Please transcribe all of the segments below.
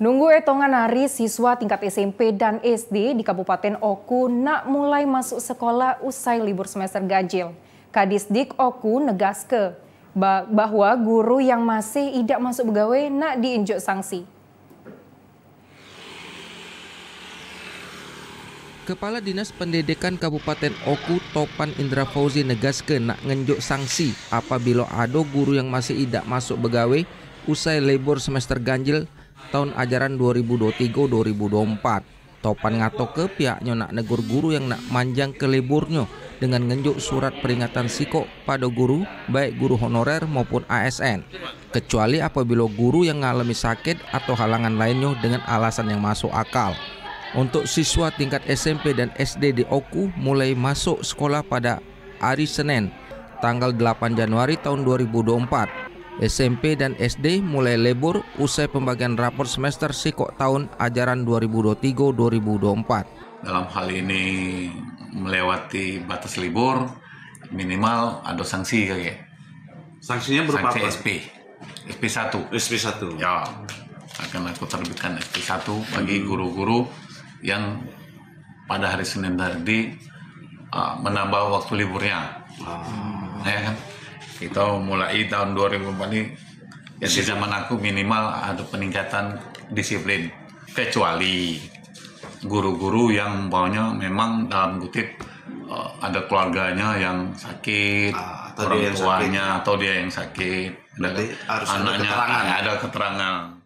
Nunggu etongan hari siswa tingkat SMP dan SD di Kabupaten Oku nak mulai masuk sekolah usai libur semester ganjil. Kadisdik Oku negaske bahwa guru yang masih tidak masuk pegawai nak diinjuk sanksi. Kepala Dinas Pendidikan Kabupaten Oku Topan Indra Fauzi negaske nak ngenjuk sanksi apabila ada guru yang masih tidak masuk pegawai usai libur semester ganjil tahun ajaran 2023-2024. Topan ngato ke pihaknya nak negur guru yang nak manjang ke liburnya dengan ngenjuk surat peringatan siko pada guru, baik guru honorer maupun ASN. Kecuali apabila guru yang mengalami sakit atau halangan lainnya dengan alasan yang masuk akal. Untuk siswa tingkat SMP dan SD di Oku mulai masuk sekolah pada hari Senin, tanggal 8 Januari tahun 2024. SMP dan SD mulai libur usai pembagian rapor semester sikok tahun ajaran 2023-2024. Dalam hal ini melewati batas libur, minimal ada sanksi kayak. Sanksinya berupa sanksi apa? SP1. SP1. Ya, akan aku terbitkan SP1 bagi guru-guru yang pada hari Senin tadi menambah waktu liburnya. Ya kan? Kita mulai tahun 2004 ini ya di zaman aku minimal ada peningkatan disiplin, kecuali guru-guru yang bawahnya memang dalam kutip ada keluarganya yang sakit, atau orang dia yang tuanya sakit. Atau dia yang sakit, anaknya ada keterangan.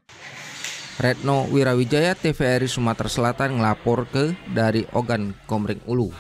Retno Wirawijaya, TVRI Sumatera Selatan ngelapor dari Ogan Komering Ulu.